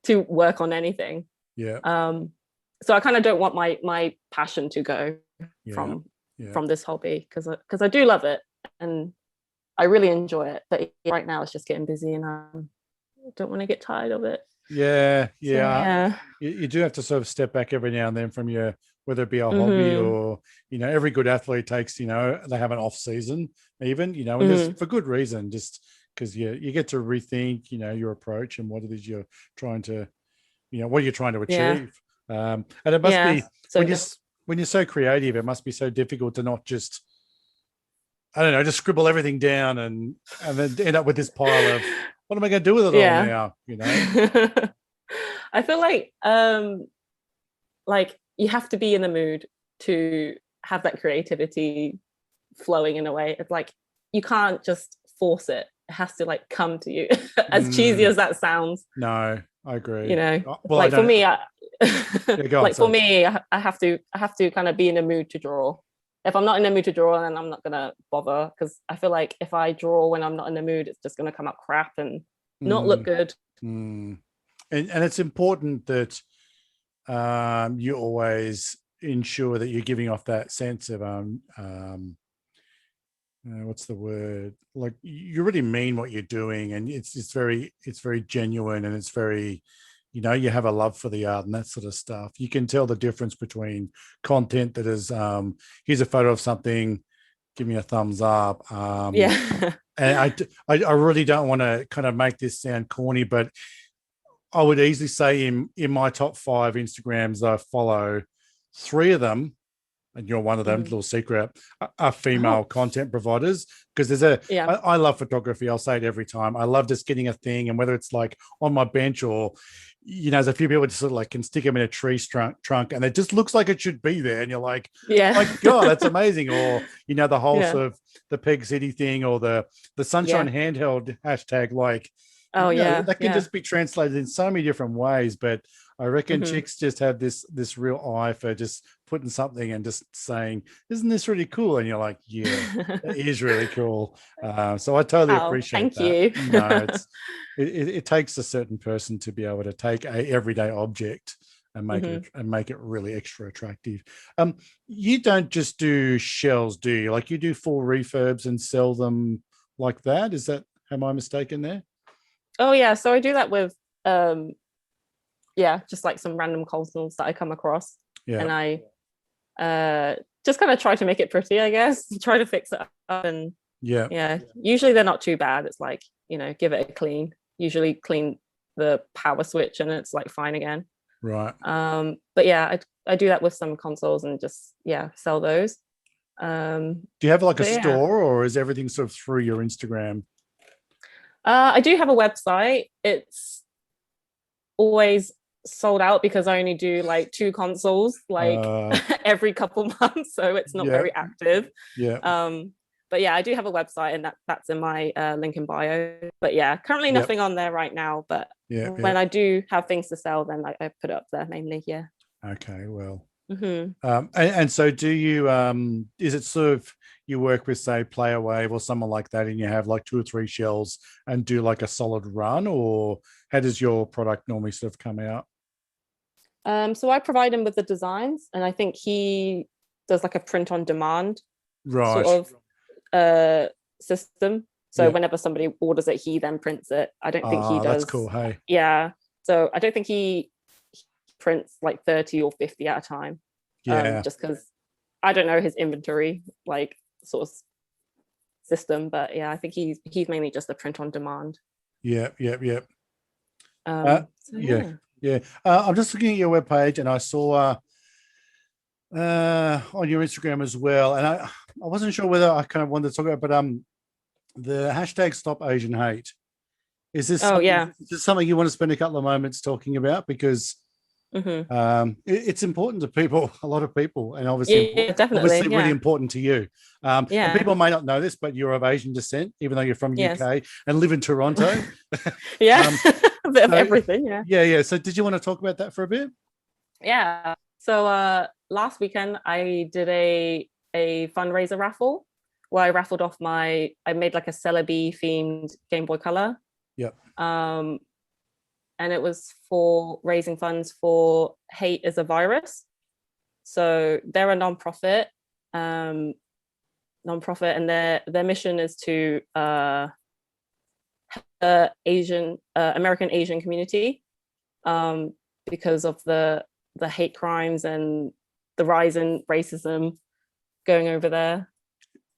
to work on anything. So I kind of don't want my passion to go from this hobby, because I do love it and I really enjoy it, but right now it's just getting busy and I don't want to get tired of it. You do have to sort of step back every now and then from whether it be a hobby or every good athlete takes, they have an off season even, and there's for good reason, just because you get to rethink your approach and what it is you're trying to what you're trying to achieve. And it must be when you're so creative, it must be so difficult to not just, I don't know, just scribble everything down and then end up with this pile of, what am I going to do with it all now? I feel like you have to be in the mood to have that creativity flowing in a way. It's like you can't just force it. It has to like come to you. As cheesy as that sounds. No, I agree. Well, like for me, for me, I have to kind of be in the mood to draw. If I'm not in the mood to draw, then I'm not gonna bother, because I feel like if I draw when I'm not in the mood, it's just gonna come out crap and not look good. And it's important that you always ensure that you're giving off that sense of what's the word? Like, you really mean what you're doing, and it's very genuine, and it's very, you have a love for the art and that sort of stuff. You can tell the difference between content that is, here's a photo of something, give me a thumbs up. And I really don't want to kind of make this sound corny, but I would easily say in my top 5 Instagrams I follow, 3 of them, and you're one of them, little secret, are female content providers, because I love photography. I'll say it every time. I love just getting a thing, and whether it's like on my bench or, there's a few people just sort of like can stick them in a tree trunk and it just looks like it should be there. And you're like, my God, that's amazing. Or, the whole sort of the Peg City thing, or the Sunshine Handheld hashtag, like, that can just be translated in so many different ways. But I reckon chicks just have this real eye for just putting something and just saying, isn't this really cool? And you're like, it is really cool. So I totally appreciate that. Thank you. No, it takes a certain person to be able to take a everyday object and make it really extra attractive. You don't just do shells, do you? Like, you do full refurbs and sell them like that? Am I mistaken there? Oh yeah, so I do that with just like some random consoles that I come across, and I just kind of try to make it pretty, I guess. Try to fix it up, and usually they're not too bad. It's like, give it a clean, usually clean the power switch and it's like fine again. Right. But yeah, I do that with some consoles and just sell those. Do you have like a store, or is everything sort of through your Instagram? I do have a website. It's always sold out because I only do like 2 consoles like every couple months, so it's not very active. But yeah, I do have a website, and that's in my link in bio. But yeah, currently nothing on there right now, but when I do have things to sell, then I put it up there mainly. Okay, well. And so do you is it sort of you work with, say, Player Wave or someone like that, and you have like 2 or 3 shells and do like a solid run, or how does your product normally sort of come out? So I provide him with the designs, and I think he does like a print on demand sort of system. So whenever somebody orders it, he then prints it. I don't think he does. That's cool. Hey. Yeah. So I don't think he prints like 30 or 50 at a time. Just because I don't know his inventory like sort of system, but yeah, I think he's mainly just a print on demand. Yeah. I'm just looking at your webpage, and I saw on your Instagram as well, and I wasn't sure whether I kind of wanted to talk about, but the hashtag Stop Asian Hate. Is this is this something you want to spend a couple of moments talking about? Because it's important to people, a lot of people, and obviously really important to you. And people may not know this, but you're of Asian descent, even though you're from UK and live in Toronto. A bit of everything. So did you want to talk about that for a bit? So last weekend I did a fundraiser raffle where I raffled off I made like a Celebi themed Game Boy Color. And it was for raising funds for Hate is a Virus. So they're a nonprofit, and their mission is to help the American Asian community because of the hate crimes and the rise in racism going over there.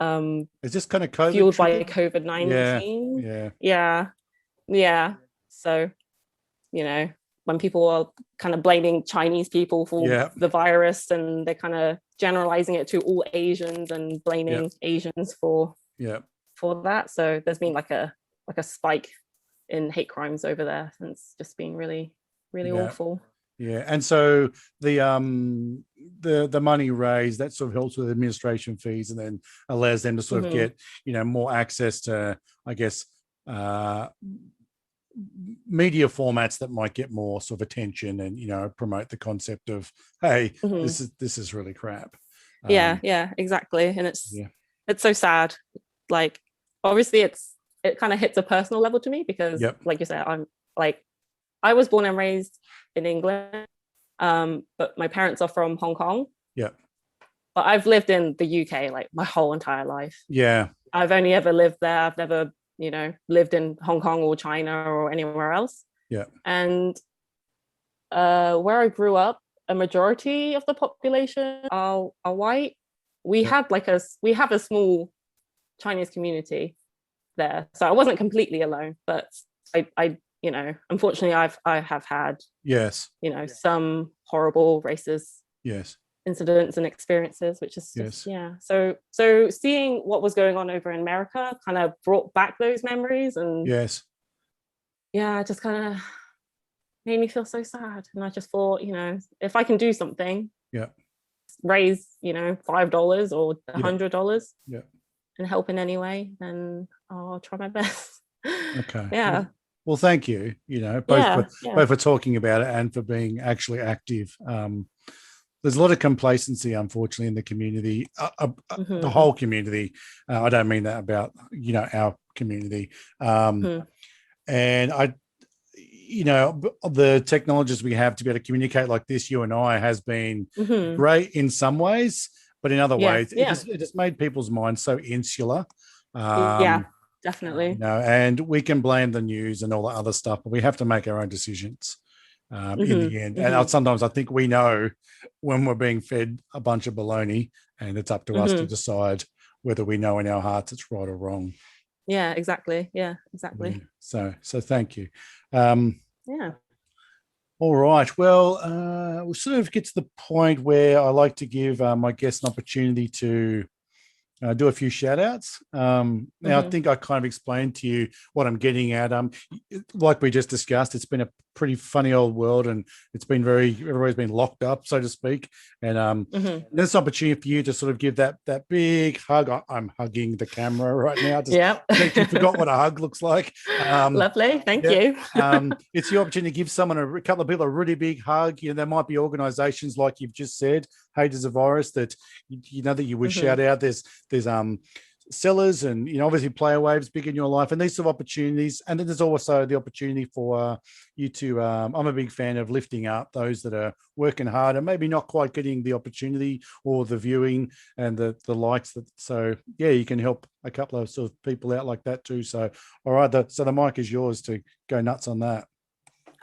Is this kind of COVID fueled by COVID-19? Yeah. So, when people are kind of blaming Chinese people for the virus, and they're kind of generalizing it to all Asians and blaming Asians for that. So there's been like a spike in hate crimes over there, and it's just been really, really awful. And so the money raised, that sort of helps with administration fees, and then allows them to sort of get more access to, I guess, media formats that might get more sort of attention and promote the concept of, hey, this is really crap. Exactly. And it's so sad. Like, obviously it kind of hits a personal level to me because like you said, I was born and raised in England, but my parents are from Hong Kong. But I've lived in the UK like my whole entire life. I've only ever lived there. I've never lived in Hong Kong or China or anywhere else. And where I grew up, a majority of the population are white. We have a small Chinese community there, so I wasn't completely alone, but I unfortunately I have had some horrible racist incidents and experiences, which is just, so seeing what was going on over in America kind of brought back those memories, and just kind of made me feel so sad. And I just thought, if I can do something, raise $5 or $100 and help in any way, then I'll try my best. Well, thank you both for talking about it and for being actually active. There's a lot of complacency, unfortunately, in the community, the whole community. I don't mean that about, our community. And the technologies we have to be able to communicate like this, you and I, has been great in some ways, but in other ways, it just made people's minds so insular. Definitely. And we can blame the news and all the other stuff, but we have to make our own decisions. In the end, and sometimes I think we know when we're being fed a bunch of baloney, and it's up to us to decide whether we know in our hearts it's right or wrong. Exactly. So thank you. All right, well, we'll sort of get to the point where I like to give my guests an opportunity to do a few shout outs. Now, I think I kind of explained to you what I'm getting at. Like we just discussed, it's been a pretty funny old world, and it's been everybody's been locked up, so to speak. And there's an opportunity for you to sort of give that big hug. I'm hugging the camera right now. Just you forgot what a hug looks like. Lovely, thank you. It's your opportunity to give someone a couple of people a really big hug. There might be organizations like you've just said, Haters of Virus, that that you would shout out. There's sellers, and obviously player waves big in your life, and these sort of opportunities. And then there's also the opportunity for you to I'm a big fan of lifting up those that are working hard and maybe not quite getting the opportunity or the viewing and the likes. So you can help a couple of sort of people out like that too. So all right, so the mic is yours to go nuts on that.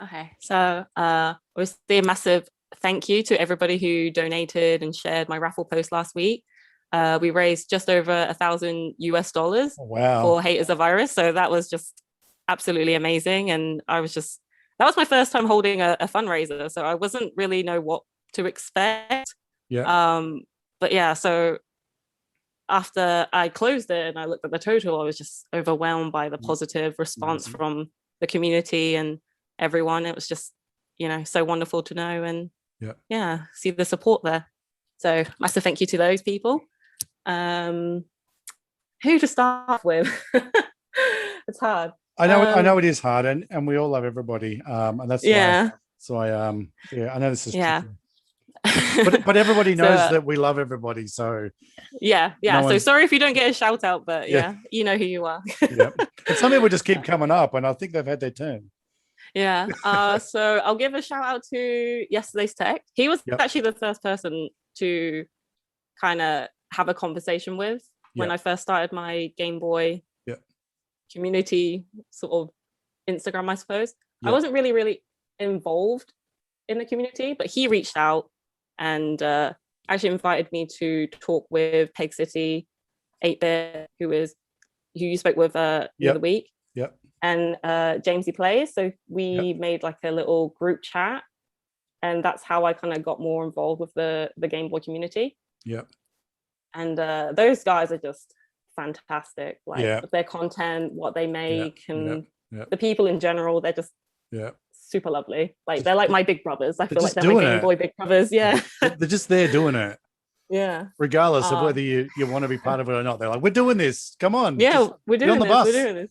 Okay, so obviously a massive thank you to everybody who donated and shared my raffle post last week. We raised just over $1,000 for Haters of Virus. So that was just absolutely amazing. And that was my first time holding a fundraiser. So I wasn't really know what to expect. But yeah, so after I closed it and I looked at the total, I was just overwhelmed by the positive response from the community and everyone. It was just, so wonderful to know and see the support there. So massive thank you to those people. Who to start with? It's hard. I know it is hard, and we all love everybody. And that's why. So I know this is tricky. but everybody knows that we love everybody. So so sorry if you don't get a shout out, but you know who you are. But some people just keep coming up, and I think they've had their turn. So I'll give a shout out to Yesterday's Tech. He was actually the first person to kind of have a conversation with when I first started my Game Boy community sort of Instagram, I suppose. I wasn't really involved in the community, but he reached out and actually invited me to talk with Peg City 8-Bit, who you spoke with the other week. And Jamesy Plays. So we made like a little group chat, and that's how I kind of got more involved with the Game Boy community. And those guys are just fantastic. Like their content, what they make, and the people in general, they're just super lovely. Like they're like my big brothers. I feel like they're my Game Boy big brothers. They're just there doing it. Regardless of whether you want to be part of it or not. They're like, we're doing this. Come on. We're doing this. We're doing this.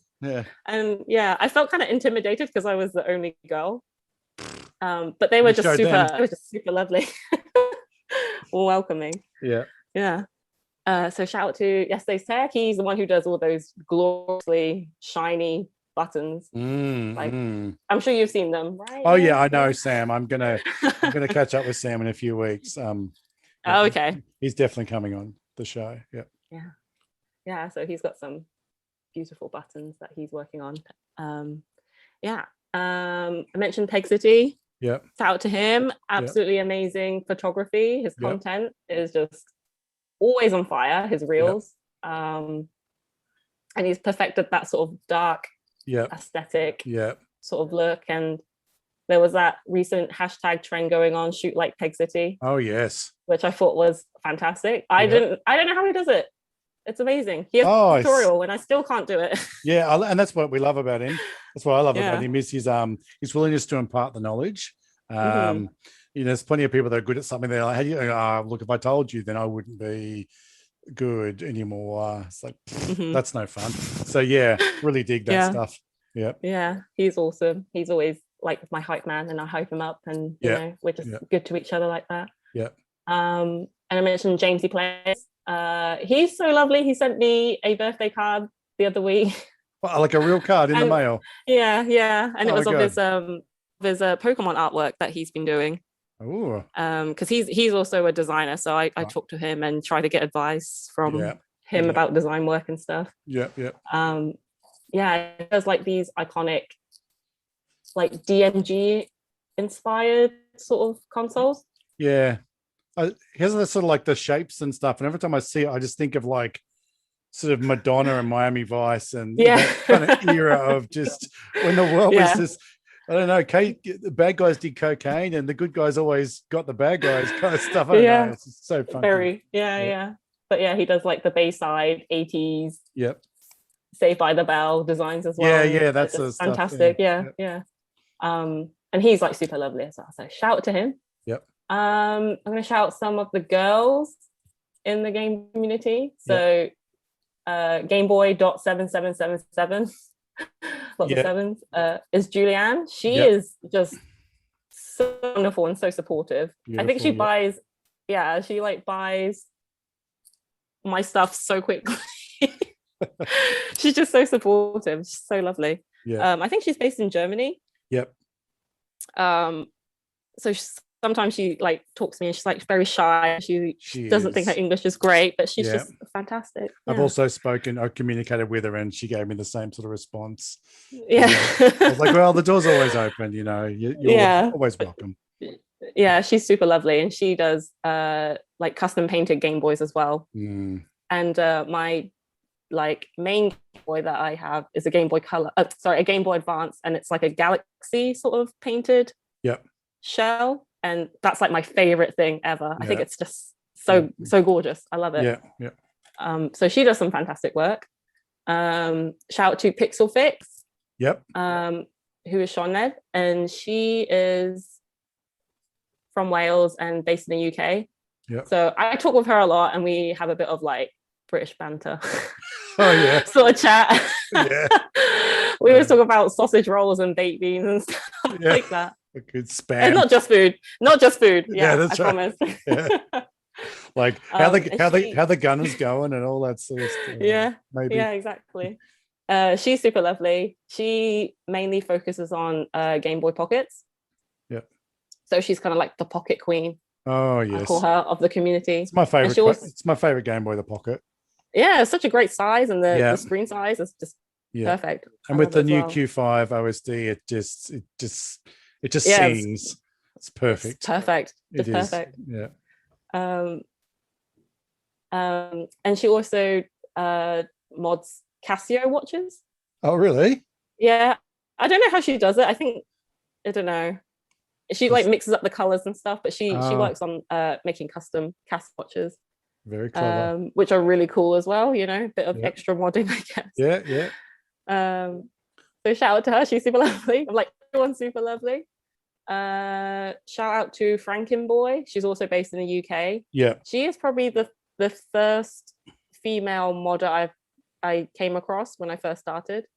And I felt kind of intimidated because I was the only girl. But they were just super lovely. Welcoming. So shout out to Yesterday's Tech. He's the one who does all those gloriously shiny buttons. I'm sure you've seen them, right? Oh yeah, I know Sam. I'm gonna catch up with Sam in a few weeks. Okay. He's definitely coming on the show. Yeah. So he's got some beautiful buttons that he's working on. I mentioned Peg City. Shout out to him. Absolutely amazing photography. His content is just always on fire. His reels. And he's perfected that sort of dark aesthetic sort of look. And there was that recent hashtag trend going on, shoot like Peg City. Oh yes. Which I thought was fantastic. I don't know how he does it. It's amazing. He has a tutorial and I still can't do it. And that's what we love about him. That's what I love about him is his willingness to impart the knowledge. There's plenty of people that are good at something. They're like, hey, look, if I told you, then I wouldn't be good anymore. It's like, that's no fun. So really dig that stuff. He's awesome. He's always like my hype man, and I hype him up, and you know, we're just good to each other like that. And I mentioned Jamesy Plays. He's so lovely. He sent me a birthday card the other week. Well, like a real card in the mail. And it was of his Pokemon artwork that he's been doing. Oh. Because he's also a designer, so I talked to him and try to get advice from him about design work and stuff. It does like these iconic, like DMG inspired sort of consoles. He has this sort of like the shapes and stuff, and every time I see it, I just think of like sort of Madonna and Miami Vice and that kind of era of just when the world was just, I don't know, the bad guys did cocaine and the good guys always got the bad guys kind of stuff. I don't know. It's so funky. Very, but yeah, he does like the Bayside 80s. Yep. Saved by the Bell designs as well. Yeah, that's fantastic. Stuff, yeah. And he's like super lovely as well. So shout out to him. Yep. I'm gonna shout some of the girls in the game community. So Game Boy .7777, lots of sevens, is Julianne. She is just so wonderful and so supportive. I think she buys she like buys my stuff so quickly. She's just so supportive. She's so lovely. I think she's based in Germany. So sometimes she like talks to me and she's like very shy. She doesn't think her English is great, but she's just fantastic. I've also communicated with her and she gave me the same sort of response. I was like, well, the door's always open, you're always welcome. Yeah, she's super lovely, and she does like custom painted Game Boys as well. And my like main Game Boy that I have is a Game Boy Color, a Game Boy Advance, and it's like a galaxy sort of painted shell, and that's like my favorite thing ever. I think it's just so gorgeous. I love it. So she does some fantastic work. Shout out to Pixel Fix, who is Sean Ned, and she is from Wales and based in the UK. So I talk with her a lot, and we have a bit of like British banter. Sort of chat. We always talk about sausage rolls and baked beans and stuff like that. A good spam. And not just food. That's I promise. Like how the gun is going and all that sort of stuff. Maybe. Exactly. She's super lovely. She mainly focuses on Game Boy Pockets. So she's kind of like the pocket queen. Oh yes, I call her, of the community. It's my favorite. It's my favorite Game Boy, the Pocket. Yeah, it's such a great size, and the screen size is just perfect. And with the new Q5 OSD, it just sings. It's perfect. It's perfect. It's perfect. Yeah. And she also mods Casio watches. Oh really? Yeah, I don't know how she does it. I don't know. She like mixes up the colors and stuff, but she works on making custom Casio watches. Very clever. Which are really cool as well, a bit of extra modding, I guess. So shout out to her. She's super lovely. I'm like, everyone's super lovely. Shout out to Frankenboy. She's also based in the UK. She is probably the first female modder I came across when I first started.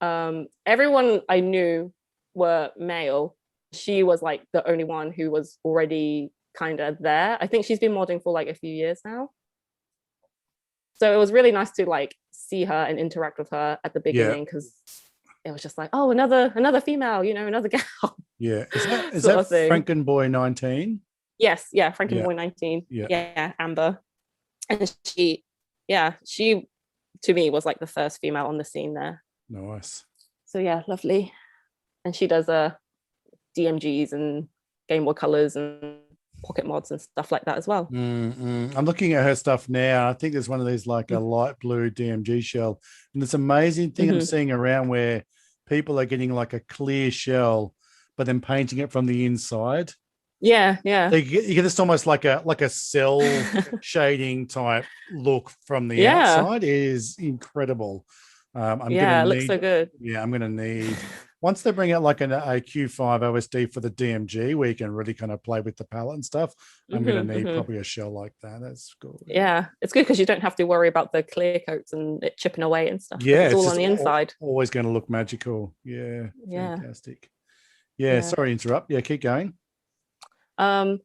Everyone I knew were male. She was like the only one who was already kind of there. I think she's been modding for like a few years now. So it was really nice to like see her and interact with her at the beginning, because it was just like, oh, another female, another gal. Is that Frankenboy 19? Yes, Frankenboy 19. Amber. And she to me was like the first female on the scene there. Nice. So lovely. And she does DMGs and Game Boy Colors and pocket mods and stuff like that as well. I'm looking at her stuff now. I think there's one of these like a light blue DMG shell, and this amazing thing I'm seeing around where people are getting like a clear shell but then painting it from the inside. So you get this almost like a cell shading type look from the outside. It is incredible. It looks so good. I'm going to need, once they bring out like a Q5 OSD for the DMG, where you can really kind of play with the palette and stuff, I'm going to need probably a shell like that. That's good. Yeah, it's good because you don't have to worry about the clear coats and it chipping away and stuff. It's all on the inside. Always going to look magical. Fantastic. Sorry to interrupt. Keep going. Shout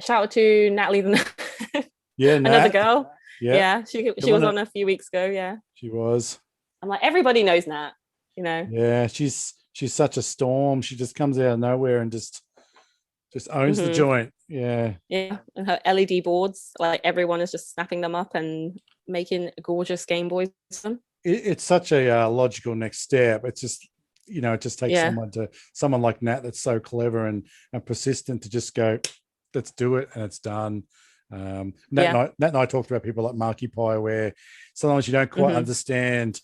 out to Natalie another girl. She was on a few weeks ago. She was. I'm like, everybody knows Nat, she's such a storm. She just comes out of nowhere and just owns the joint. And her LED boards, like everyone is just snapping them up and making gorgeous Game Boys. It's such a logical next step. It's just it just takes someone like Nat that's so clever and persistent to just go, let's do it, and it's done. Nat and I talked about people like Marky Pie, where sometimes you don't quite understand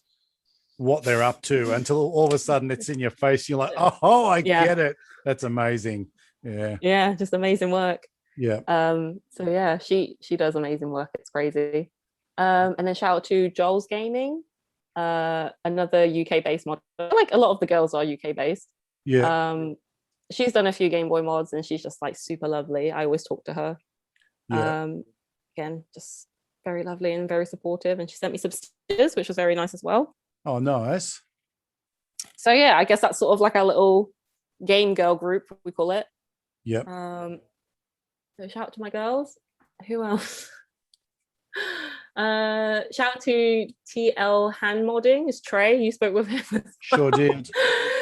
what they're up to until all of a sudden it's in your face. You're like, oh, I get it. That's amazing. Just amazing work. Yeah. So yeah, she does amazing work. It's crazy. And then shout out to Joel's Gaming, another UK based mod. Like a lot of the girls are UK based. Yeah. She's done a few Game Boy mods, and she's just like super lovely. I always talk to her. Yeah. Again, just very lovely and very supportive. And she sent me some stickers, which was very nice as well. Oh, nice. So yeah, I guess that's sort of like our little game girl group, we call it. Yep. So shout out to my girls. Who else? Shout out to TL Hand Modding. It's Trey. You spoke with him. Sure did.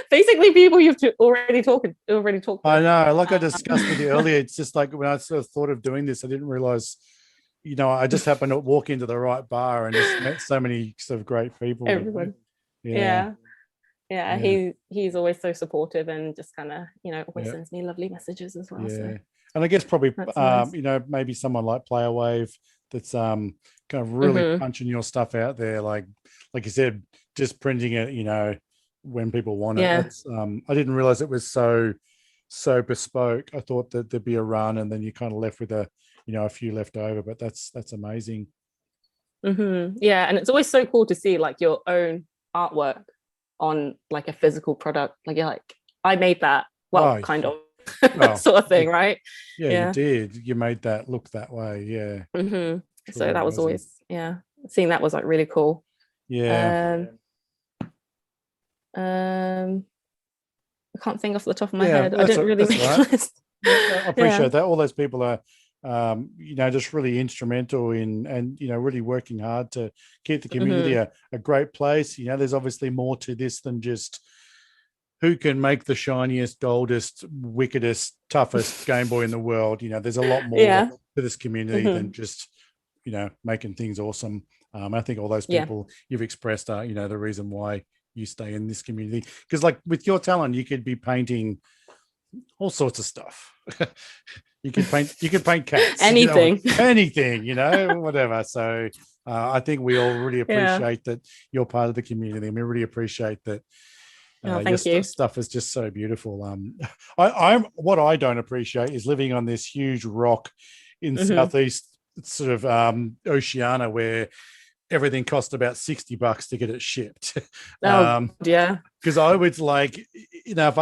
Basically, people you've already talked. I know. Like I discussed with you earlier, it's just like when I sort of thought of doing this, I didn't realize, I just happened to walk into the right bar and just met so many sort of great people. Everyone. Yeah. He's always so supportive and just kind of always sends me lovely messages as well. So. And I guess probably nice. Maybe someone like PlayerWave that's kind of really punching your stuff out there, like you said, just printing it when people want it. That's, I didn't realize it was so bespoke. I thought that there'd be a run and then you kind of left with a few left over, but that's amazing. Yeah, and it's always so cool to see like your own artwork on like a physical product. Like you're like, I made that. Well, kind of sort of thing, right? Yeah, you did. You made that look that way. Yeah. So that was always seeing that was like really cool. Yeah. I can't think off the top of my head. I didn't really make a list. I appreciate that. All those people are just really instrumental in really working hard to keep the community a great place. There's obviously more to this than just who can make the shiniest, goldest, wickedest, toughest Game Boy in the world. There's a lot more to this community than just making things awesome. I think all those people you've expressed are the reason why you stay in this community, because like with your talent you could be painting all sorts of stuff. you could paint cats, anything, whatever. So I think we all really appreciate that you're part of the community, and we really appreciate that your stuff is just so beautiful. What I don't appreciate is living on this huge rock in southeast sort of Oceania where everything cost about $60 to get it shipped. Because I would like, if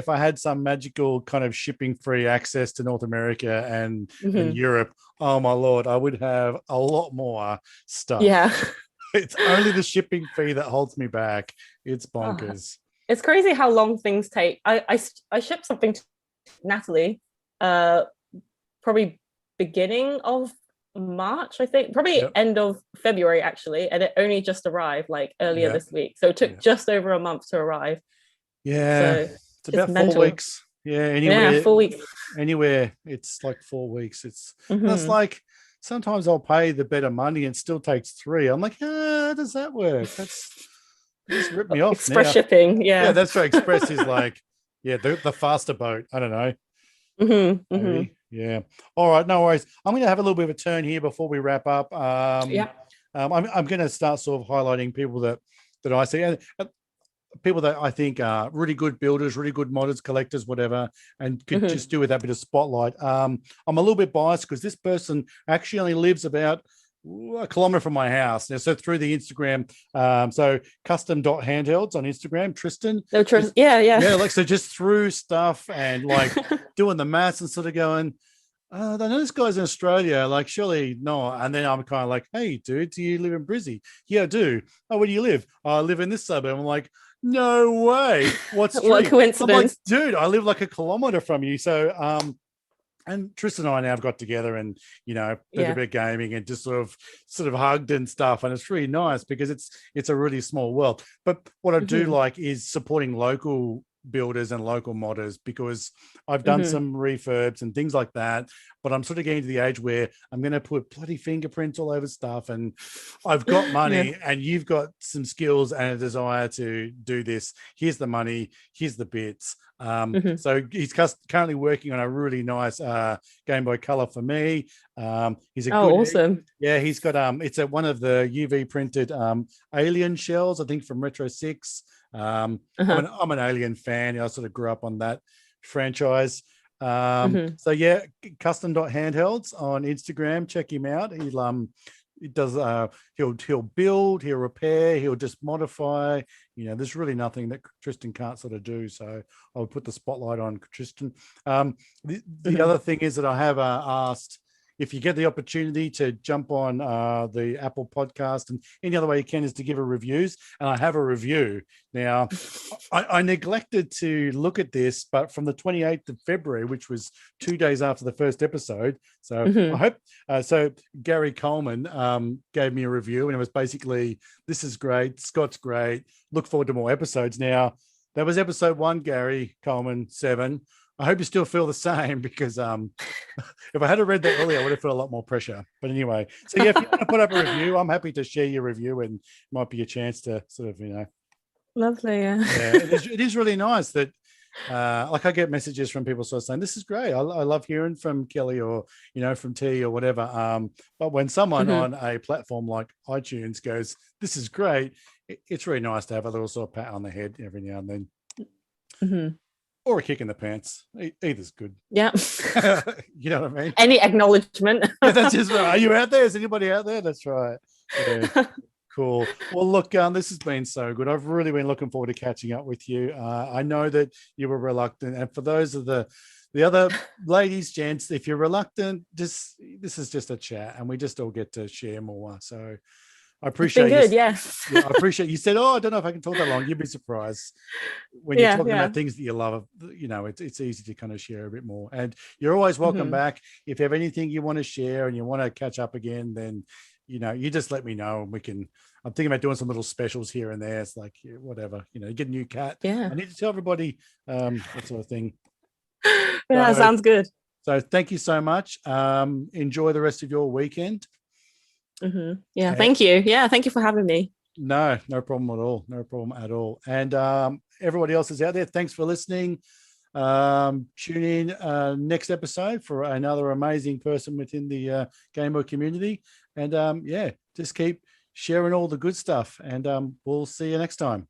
I had some magical kind of shipping free access to North America and Europe, oh my Lord, I would have a lot more stuff. It's only the shipping fee that holds me back. It's bonkers. It's crazy how long things take. I shipped something to Natalie probably beginning of March, I think, probably end of February actually, and it only just arrived like earlier this week, so it took just over a month to arrive. So it's about 4 weeks. Anywhere 4 weeks, anywhere it's like 4 weeks. It's like sometimes I'll pay the better money and it still takes 3. I'm like, how does that work? That's just rip me off. Express shipping. That's right. Express is like the faster boat. I don't know. Yeah. All right. No worries. I'm going to have a little bit of a turn here before we wrap up. I'm going to start sort of highlighting people that I see, and people that I think are really good builders, really good modders, collectors, whatever, and could just do with that bit of spotlight. I'm a little bit biased because this person actually only lives about a kilometer from my house. So through the Instagram, so custom.handhelds on Instagram, Tristan. So just through stuff and like doing the maths and sort of going, I know this guy's in Australia, like surely not. And then I'm kind of like, hey dude, do you live in Brizzy? Yeah, I do. Oh, where do you live? Oh, I live in this suburb. I'm like, no way. What coincidence. I'm like, dude, I live like a kilometer from you. So and Tristan and I now have got together and did a bit of gaming and just sort of hugged and stuff, and it's really nice because it's a really small world. But what I do like is supporting local builders and local modders, because I've done some refurbs and things like that, but I'm sort of getting to the age where I'm going to put bloody fingerprints all over stuff, and I've got money and you've got some skills and a desire to do this. Here's the money, here's the bits. So he's currently working on a really nice Game Boy Color for me. He's a good awesome. He's got it's one of the UV printed alien shells, I think from Retro 6. I'm an Alien fan. I sort of grew up on that franchise. So yeah, custom.handhelds on Instagram. Check him out. He does he'll build, he'll repair, he'll just modify. There's really nothing that Tristan can't sort of do. So I'll put the spotlight on Tristan. The other thing is that I have asked, if you get the opportunity to jump on the Apple podcast, and any other way you can is to give a reviews. And I have a review. Now, I neglected to look at this, but from the 28th of February, which was 2 days after the first episode. So I hope, so Gary Coleman gave me a review, and it was basically, this is great. Scott's great. Look forward to more episodes. Now, that was episode 1, Gary Coleman, 7. I hope you still feel the same, because if I had read that earlier, I would have felt a lot more pressure. But anyway, so yeah, if you want to put up a review, I'm happy to share your review, and it might be a chance to sort of, Lovely. Yeah, it is really nice that, like, I get messages from people sort of saying, this is great. I love hearing from Kelly, or, from T or whatever. But when someone on a platform like iTunes goes, this is great, it's really nice to have a little sort of pat on the head every now and then. Or a kick in the pants. Either's good. Yeah. You know what I mean? Any acknowledgement. That's just right. Are you out there? Is anybody out there? That's right. Yeah. Cool. Well, look, this has been so good. I've really been looking forward to catching up with you. I know that you were reluctant. And for those of the other ladies, gents, if you're reluctant, this is just a chat, and we just all get to share more. So I appreciate it. Good, yeah. I appreciate you said, I don't know if I can talk that long. You'd be surprised when you're talking about things that you love. It's easy to kind of share a bit more. And you're always welcome back. If you have anything you want to share and you want to catch up again, then you just let me know, and we can. I'm thinking about doing some little specials here and there. It's like, whatever, you get a new cat. Yeah. I need to tell everybody that sort of thing. Yeah, sounds good. So thank you so much. Enjoy the rest of your weekend. Yeah, thank you. Yeah, thank you for having me. No problem at all. No problem at all. And everybody else is out there, thanks for listening. Tune in next episode for another amazing person within the Game Boy community. And just keep sharing all the good stuff. And we'll see you next time.